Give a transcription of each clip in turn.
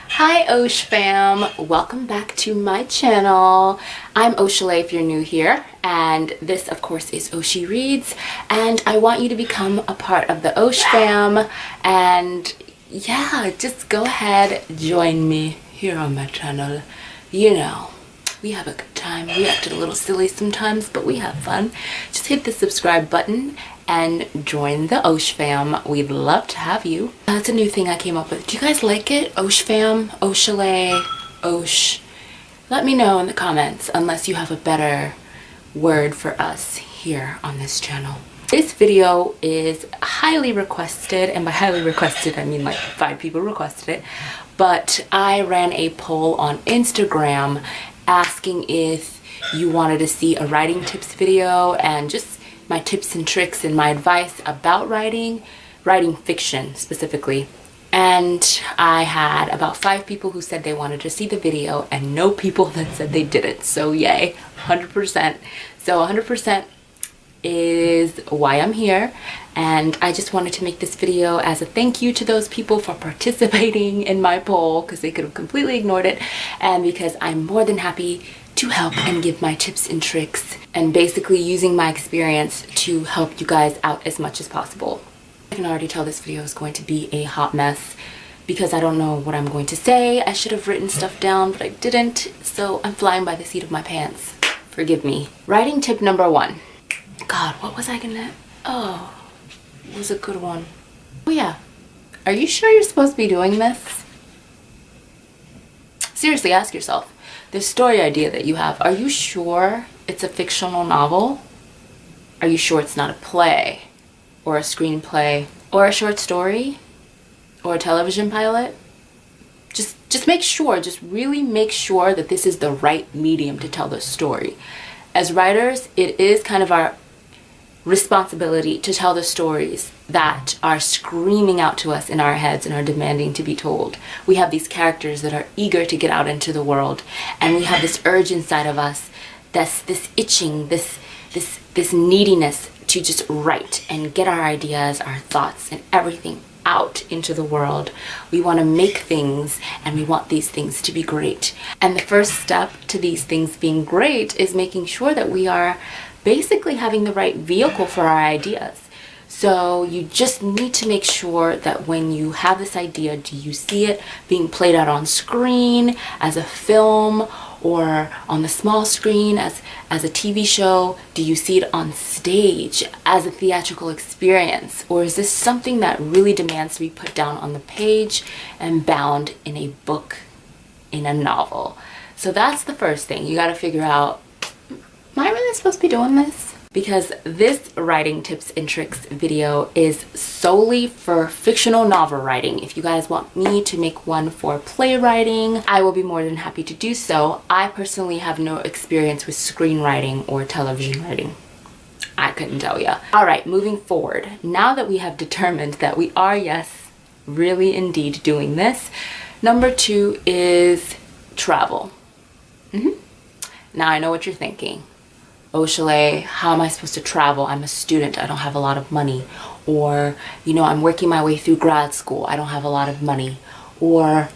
Hi Osh fam, welcome back to my channel. I'm OhSheReads if you're new here, and this of course is OhSheReads, and I want you to become a part of the Osh fam, and yeah, just go ahead, join me here on my channel. You know, we have a good time. We act a little silly sometimes, but we have fun. Just hit the subscribe button and join the Osh fam. We'd love to have you. That's a new thing I came up with. Do you guys like it? Osh fam, OhSheReads, Osh. Let me know in the comments unless you have a better word for us here on this channel. This video is highly requested, and by highly requested I mean like 5 people requested it, but I ran a poll on Instagram asking if you wanted to see a writing tips video and just my tips and tricks and my advice about writing fiction specifically. And I had about 5 people who said they wanted to see the video and no people that said they didn't. So yay, 100%. So 100% is why I'm here, and I just wanted to make this video as a thank you to those people for participating in my poll, because they could have completely ignored it, and because I'm more than happy to help and give my tips and tricks and basically using my experience to help you guys out as much as possible. I can already tell this video is going to be a hot mess because I don't know what I'm going to say. I should have written stuff down, but I didn't, so I'm flying by the seat of my pants. Forgive me. Writing tip number 1. God, what was I gonna... Oh, it was a good one. Oh yeah. Are you sure you're supposed to be doing this? Seriously, ask yourself. This story idea that you have, are you sure it's a fictional novel? Are you sure it's not a play? Or a screenplay? Or a short story? Or a television pilot? Just make sure, just really make sure that this is the right medium to tell the story. As writers, it is kind of our responsibility to tell the stories that are screaming out to us in our heads and are demanding to be told. We have these characters that are eager to get out into the world, and we have this urge inside of us, this itching, this neediness to just write and get our ideas, our thoughts, and everything out into the world. We want to make things, and we want these things to be great. And the first step to these things being great is making sure that we are basically having the right vehicle for our ideas. So you just need to make sure that when you have this idea, do you see it being played out on screen as a film, or on the small screen as a TV show? Do you see it on stage as a theatrical experience? Or is this something that really demands to be put down on the page and bound in a book, in a novel? So that's the first thing. You got to figure out, am I really supposed to be doing this? Because this writing tips and tricks video is solely for fictional novel writing. If you guys want me to make one for playwriting, I will be more than happy to do so. I personally have no experience with screenwriting or television writing. I couldn't tell ya. Alright, moving forward. Now that we have determined that we are, yes, really indeed doing this, number 2 is travel. Now I know what you're thinking. OhSheReads, how am I supposed to travel? I'm a student, I don't have a lot of money. Or, you know, I'm working my way through grad school, I don't have a lot of money. Or,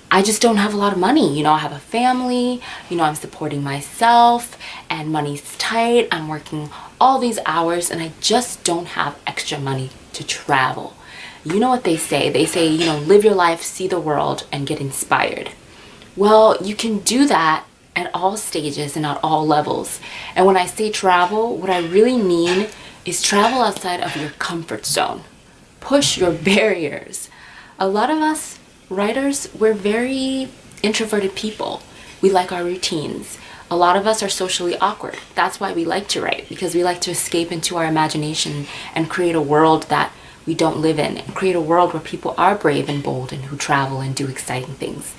I just don't have a lot of money. You know, I have a family, you know, I'm supporting myself, and money's tight, I'm working all these hours, and I just don't have extra money to travel. You know what they say? They say, you know, live your life, see the world, and get inspired. Well, you can do that at all stages and at all levels. And when I say travel, what I really mean is travel outside of your comfort zone. Push your barriers. A lot of us writers, we're very introverted people. We like our routines. A lot of us are socially awkward. That's why we like to write, because we like to escape into our imagination and create a world that we don't live in, and create a world where people are brave and bold and who travel and do exciting things.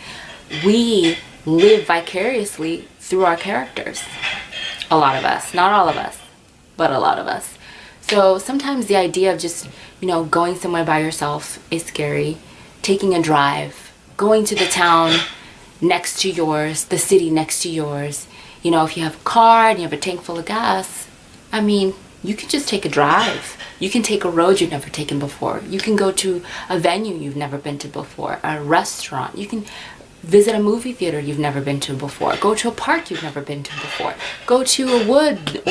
We live vicariously through our characters. A lot of us, not all of us, but a lot of us. So sometimes the idea of just, you know, going somewhere by yourself is scary. Taking a drive, going to the town next to yours, the city next to yours. You know, if you have a car and you have a tank full of gas, I mean, You can just take a drive. You can take a road you've never taken before. You can go to a venue you've never been to before, a restaurant. You can visit a movie theater you've never been to before. Go to a park you've never been to before. Go to a wood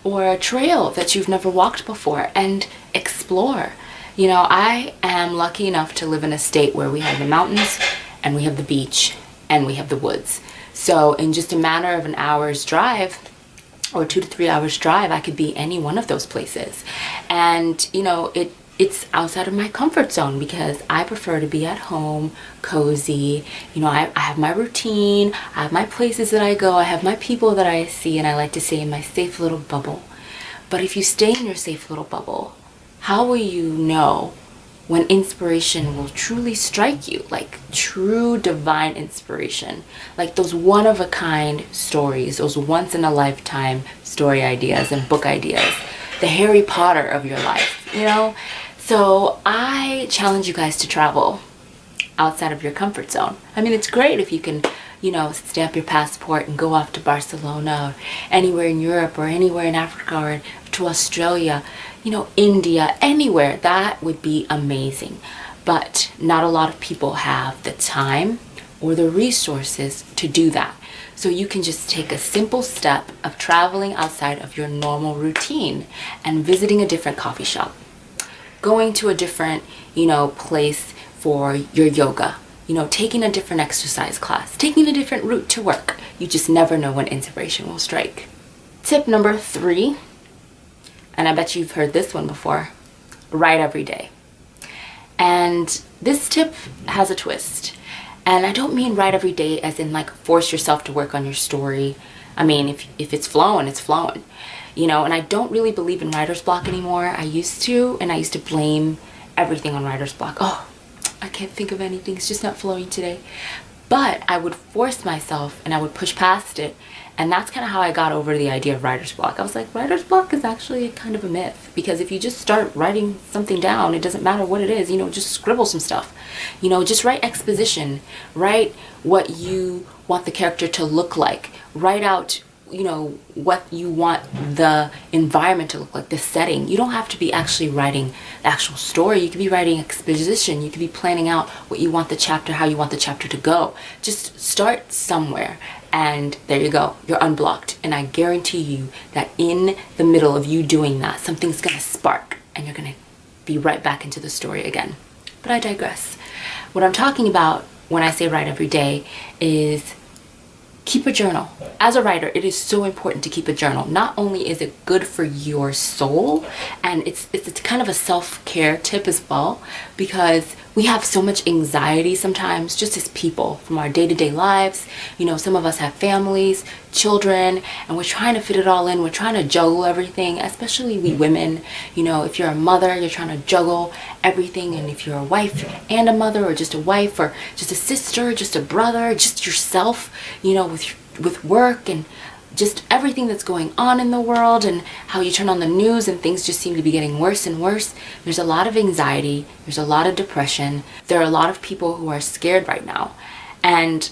or a trail that you've never walked before and explore. You know, I am lucky enough to live in a state where we have the mountains and we have the beach and we have the woods. So in just a matter of an hour's drive, or 2 to 3 hours drive, I could be any one of those places. And, you know, it's outside of my comfort zone because I prefer to be at home, cozy. You know, I have my routine, I have my places that I go, I have my people that I see, and I like to stay in my safe little bubble. But if you stay in your safe little bubble, how will you know when inspiration will truly strike you? Like true divine inspiration, like those one-of-a-kind stories, those once-in-a-lifetime story ideas and book ideas, the Harry Potter of your life, you know? So I challenge you guys to travel outside of your comfort zone. I mean, it's great if you can, you know, stamp your passport and go off to Barcelona or anywhere in Europe or anywhere in Africa or to Australia, you know, India, anywhere. That would be amazing. But not a lot of people have the time or the resources to do that. So you can just take a simple step of traveling outside of your normal routine and visiting a different coffee shop, going to a different, you know, place for your yoga, you know, taking a different exercise class, taking a different route to work. You just never know when inspiration will strike. Tip number 3, and I bet you've heard this one before, write every day. And this tip has a twist. And I don't mean write every day as in like force yourself to work on your story. I mean, if it's flowing, it's flowing. You know, and I don't really believe in writer's block anymore. I used to, and I used to blame everything on writer's block. Oh, I can't think of anything, it's just not flowing today. But I would force myself and I would push past it. And that's kind of how I got over the idea of writer's block. I was like, writer's block is actually kind of a myth, because if you just start writing something down, it doesn't matter what it is, you know, just scribble some stuff. You know, just write exposition, write what you want the character to look like, write out, you know, what you want the environment to look like, the setting. You don't have to be actually writing the actual story. You could be writing exposition. You could be planning out what you want the chapter, how you want the chapter to go. Just start somewhere. And there you go, you're unblocked. And I guarantee you that in the middle of you doing that, something's gonna spark and you're gonna be right back into the story again. But I digress. What I'm talking about when I say write every day is keep a journal. As a writer, it is so important to keep a journal. Not only is it good for your soul, and it's kind of a self-care tip as well, because we have so much anxiety sometimes just as people from our day-to-day lives. You know, some of us have families, children, and we're trying to fit it all in. We're trying to juggle everything, especially we women. You know, if you're a mother, you're trying to juggle everything. And if you're a wife and a mother, or just a wife, or just a sister, just a brother, just yourself, you know, with work and just everything that's going on in the world, and how you turn on the news and things just seem to be getting worse and worse. There's a lot of anxiety, there's a lot of depression, there are a lot of people who are scared right now. And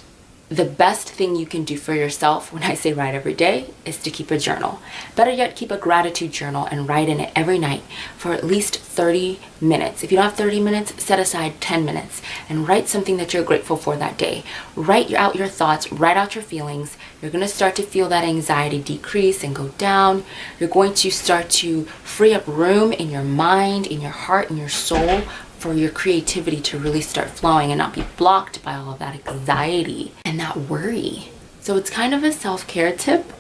the best thing you can do for yourself, when I say write every day, is to keep a journal. Better yet, keep a gratitude journal and write in it every night for at least 30 minutes. If you don't have 30 minutes, set aside 10 minutes and write something that you're grateful for that day. Write out your thoughts, write out your feelings. You're going to start to feel that anxiety decrease and go down. You're going to start to free up room in your mind, in your heart, in your soul, for your creativity to really start flowing and not be blocked by all of that anxiety and that worry. So it's kind of a self-care tip,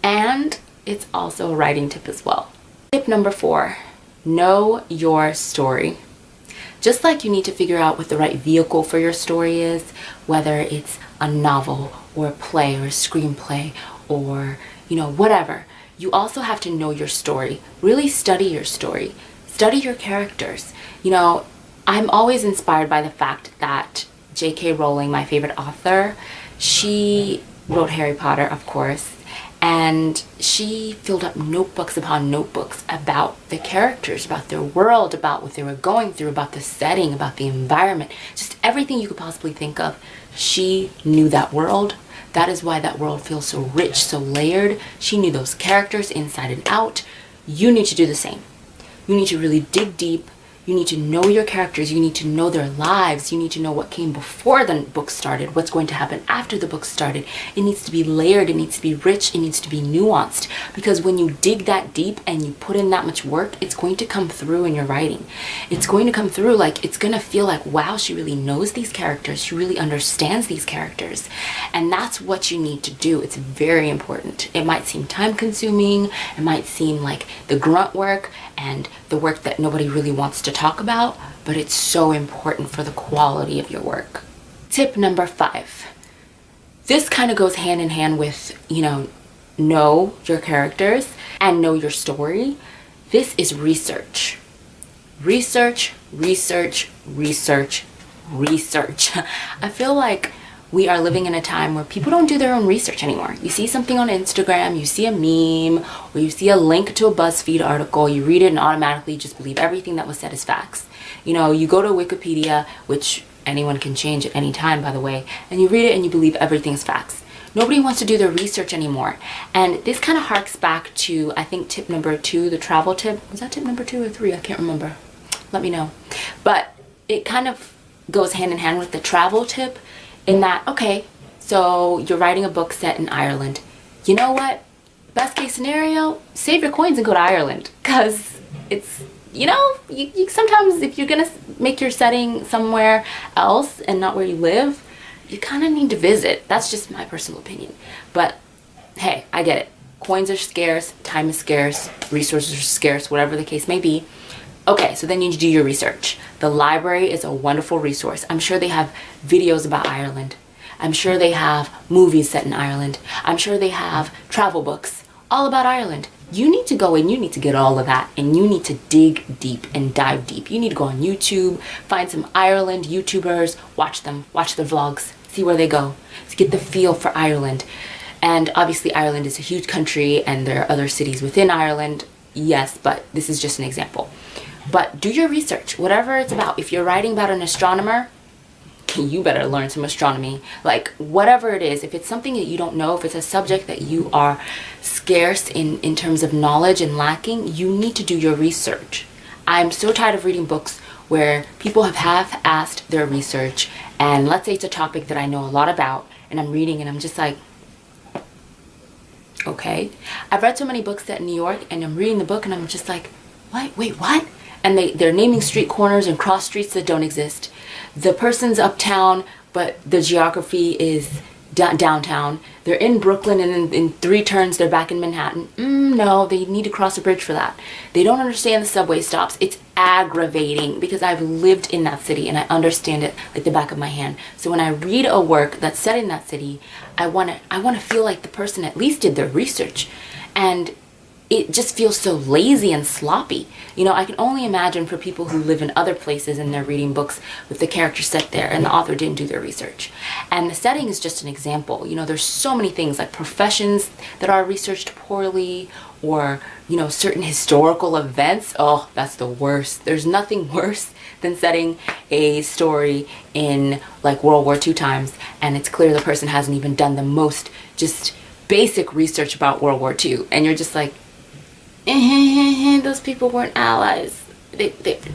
and it's also a writing tip as well. Tip number 4, know your story. Just like you need to figure out what the right vehicle for your story is, whether it's a novel or a play or a screenplay or, you know, whatever, you also have to know your story. Really study your story. Study your characters. You know, I'm always inspired by the fact that J.K. Rowling, my favorite author, she wrote Harry Potter, of course, and she filled up notebooks upon notebooks about the characters, about their world, about what they were going through, about the setting, about the environment, just everything you could possibly think of. She knew that world. That is why that world feels so rich, so layered. She knew those characters inside and out. you need to do the same. You need to really dig deep. You need to know your characters. You need to know their lives. You need to know what came before the book started, what's going to happen after the book started. It needs to be layered. It needs to be rich. It needs to be nuanced. Because when you dig that deep and you put in that much work, it's going to come through in your writing. It's going to come through like, it's going to feel like, wow, she really knows these characters. She really understands these characters. And that's what you need to do. It's very important. It might seem time consuming. It might seem like the grunt work and the work that nobody really wants to talk about, but it's so important for the quality of your work. Tip number 5. This kind of goes hand in hand with, know your characters and know your story. This is research. Research, research, research, research. I feel like we are living in a time where people don't do their own research anymore. You see something on Instagram, you see a meme, or you see a link to a BuzzFeed article, you read it and automatically just believe everything that was said is facts. You go to Wikipedia, which anyone can change at any time, by the way, and you read it and you believe everything is facts. Nobody wants to do their research anymore. And this kind of harks back to, I think, tip number 2, the travel tip. Was that tip number 2 or 3? I can't remember. Let me know. But it kind of goes hand in hand with the travel tip. In that, okay, so you're writing a book set in Ireland. You know what? Best case scenario, save your coins and go to Ireland. Because it's, you sometimes if you're going to make your setting somewhere else and not where you live, you kind of need to visit. That's just my personal opinion. But hey, I get it. Coins are scarce, time is scarce, resources are scarce, whatever the case may be. Okay, so then you need to do your research. The library is a wonderful resource. I'm sure they have videos about Ireland. I'm sure they have movies set in Ireland. I'm sure they have travel books all about Ireland. You need to go and you need to get all of that, and you need to dig deep and dive deep. You need to go on YouTube, find some Ireland YouTubers, watch them, watch their vlogs, see where they go, to get the feel for Ireland. And obviously Ireland is a huge country and there are other cities within Ireland. Yes, but this is just an example. But do your research, whatever it's about. If you're writing about an astronomer, you better learn some astronomy. Like, whatever it is, if it's something that you don't know, if it's a subject that you are scarce in terms of knowledge and lacking, you need to do your research. I'm so tired of reading books where people have half-assed their research, and let's say it's a topic that I know a lot about, and I'm reading and I'm just like, okay. I've read so many books set in New York, and I'm reading the book and I'm just like, what? Wait, what? And they're naming street corners and cross streets that don't exist. The person's uptown, but the geography is downtown. They're in Brooklyn, and in 3 turns they're back in Manhattan. No, they need to cross a bridge for that. They don't understand the subway stops. It's aggravating because I've lived in that city and I understand it like the back of my hand. So when I read a work that's set in that city, I want to feel like the person at least did their research. And it just feels so lazy and sloppy. I can only imagine for people who live in other places and they're reading books with the character set there and the author didn't do their research. And the setting is just an example. There's so many things like professions that are researched poorly, or, certain historical events. Oh, that's the worst. There's nothing worse than setting a story in like World War II times and it's clear the person hasn't even done the most just basic research about World War II. And you're just like, those people weren't allies.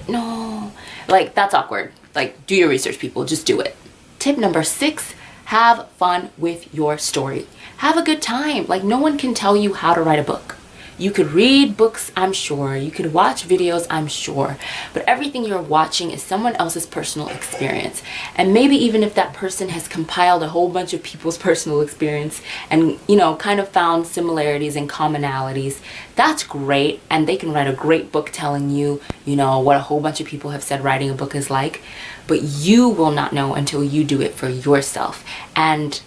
No. Like, that's awkward. Like, do your research, people. Just do it. Tip number 6, have fun with your story. Have a good time. Like, no one can tell you how to write a book. You could read books, I'm sure. You could watch videos, I'm sure. But everything you're watching is someone else's personal experience. And maybe even if that person has compiled a whole bunch of people's personal experience and, kind of found similarities and commonalities, that's great. And they can write a great book telling you, what a whole bunch of people have said writing a book is like. But you will not know until you do it for yourself. And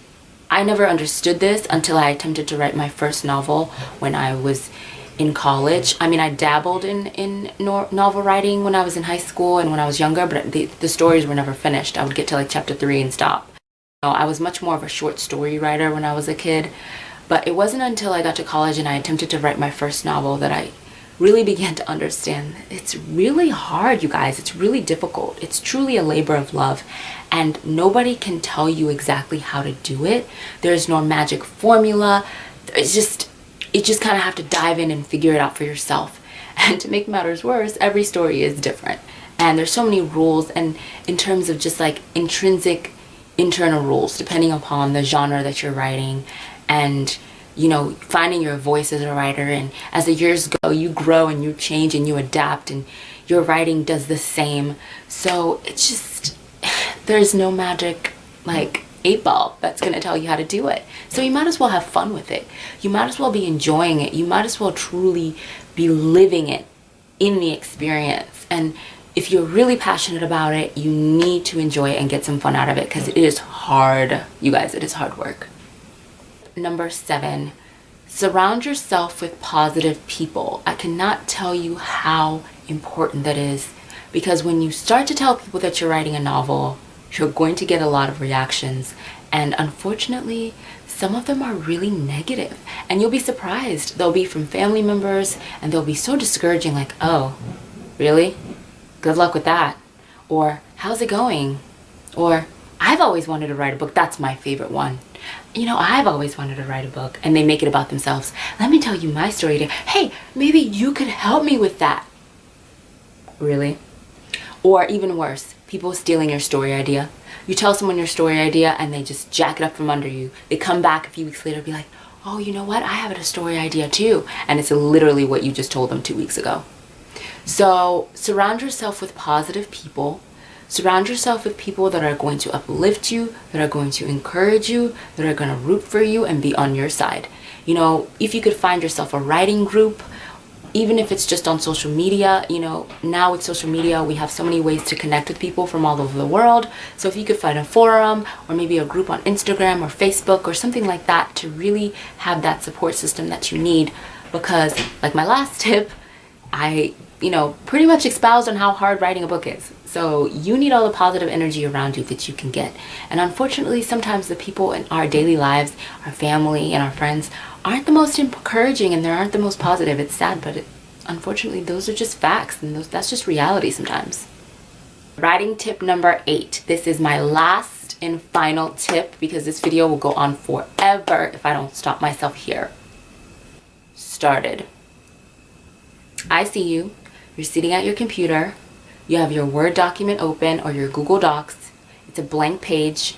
I never understood this until I attempted to write my first novel when I was in college. I mean, I dabbled in novel writing when I was in high school and when I was younger, but the stories were never finished. I would get to like chapter 3 and stop. I was much more of a short story writer when I was a kid, but it wasn't until I got to college and I attempted to write my first novel that I really began to understand it's really hard, you guys. It's really difficult. It's truly a labor of love, and nobody can tell you exactly how to do it. There's no magic formula. It's just you just kind of have to dive in and figure it out for yourself. And to make matters worse, every story is different. And there's so many rules, and in terms of just like intrinsic internal rules, depending upon the genre that you're writing, and you know, finding your voice as a writer. And as the years go, you grow and you change and you adapt, and your writing does the same. So it's just, there's no magic like 8-ball that's going to tell you how to do it. So you might as well have fun with it. You might as well be enjoying it. You might as well truly be living it in the experience. And if you're really passionate about it, you need to enjoy it and get some fun out of it, because it is hard, you guys. It is hard work. Number 7, surround yourself with positive people. I cannot tell you how important that is, because when you start to tell people that you're writing a novel, you're going to get a lot of reactions, and unfortunately some of them are really negative, and you'll be surprised. They'll be from family members, and they'll be so discouraging, like, oh, really? Good luck with that. Or, how's it going? Or, I've always wanted to write a book. That's my favorite one. You know, I've always wanted to write a book. And they make it about themselves. Let me tell you my story today. Hey, maybe you could help me with that. Really? Or even worse, people stealing your story idea. You tell someone your story idea and they just jack it up from under you. They come back a few weeks later and be like, oh, you know what? I have a story idea too. And it's literally what you just told them 2 weeks ago. So surround yourself with positive people. Surround yourself with people that are going to uplift you, that are going to encourage you, that are going to root for you and be on your side. You know, if you could find yourself a writing group, even if it's just on social media, you know, now with social media, we have so many ways to connect with people from all over the world. So if you could find a forum or maybe a group on Instagram or Facebook or something like that to really have that support system that you need. Because like my last tip, I pretty much expound on how hard writing a book is. So you need all the positive energy around you that you can get. And unfortunately, sometimes the people in our daily lives, our family and our friends, aren't the most encouraging, and they aren't the most positive. It's sad, but unfortunately, those are just facts, and that's just reality sometimes. Writing tip number 8. This is my last and final tip, because this video will go on forever if I don't stop myself here. Started. I see you. You're sitting at your computer. You have your Word document open or your Google Docs. It's a blank page.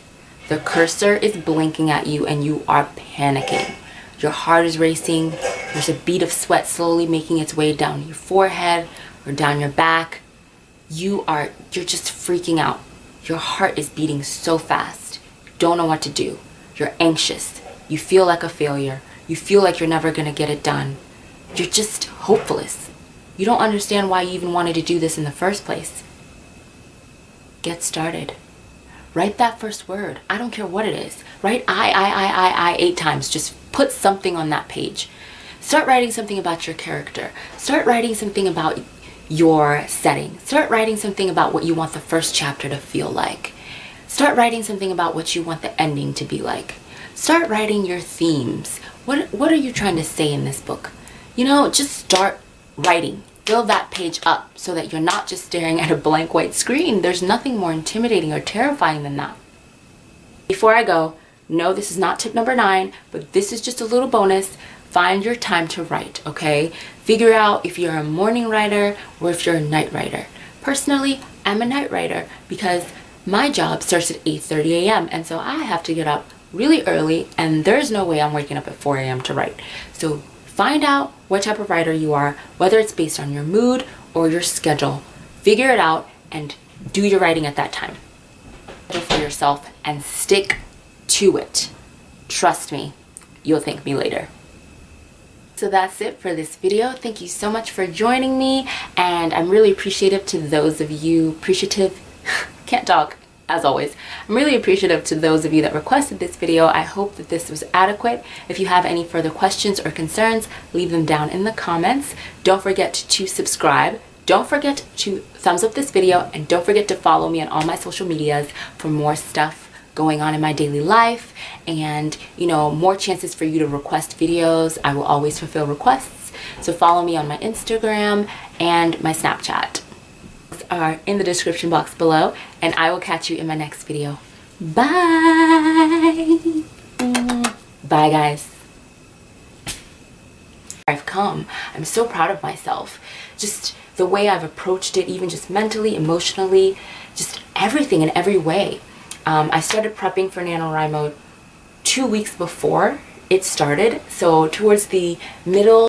The cursor is blinking at you and you are panicking. Your heart is racing. There's a bead of sweat slowly making its way down your forehead or down your back. You're just freaking out. Your heart is beating so fast. You don't know what to do. You're anxious. You feel like a failure. You feel like you're never going to get it done. You're just hopeless. You don't understand why you even wanted to do this in the first place. Get started. Write that first word. I don't care what it is. Write I 8 times. Just put something on that page. Start writing something about your character. Start writing something about your setting. Start writing something about what you want the first chapter to feel like. Start writing something about what you want the ending to be like. Start writing your themes. What are you trying to say in this book? Just start writing. Fill that page up so that you're not just staring at a blank white screen. There's nothing more intimidating or terrifying than that. Before I go, no, this is not tip number 9, but this is just a little bonus. Find your time to write, okay? Figure out if you're a morning writer or if you're a night writer. Personally, I'm a night writer because my job starts at 8:30 a.m. and so I have to get up really early, and there's no way I'm waking up at 4 a.m. to write. So find out what type of writer you are, whether it's based on your mood or your schedule. Figure it out and do your writing at that time. For yourself and stick to it. Trust me, you'll thank me later. So that's it for this video. Thank you so much for joining me, and I'm really appreciative to those of you, can't talk, as always. I'm really appreciative to those of you that requested this video. I hope that this was adequate. If you have any further questions or concerns, leave them down in the comments. Don't forget to subscribe. Don't forget to thumbs up this video, and don't forget to follow me on all my social medias for more stuff going on in my daily life, and more chances for you to request videos. I will always fulfill requests. So follow me on my Instagram and my Snapchat. Are in the description box below, and I will catch you in my next video. Bye. Bye, guys. I've come. I'm so proud of myself. Just the way I've approached it, even just mentally, emotionally, just everything in every way. I started prepping for NaNoWriMo 2 weeks before it started. So towards the middle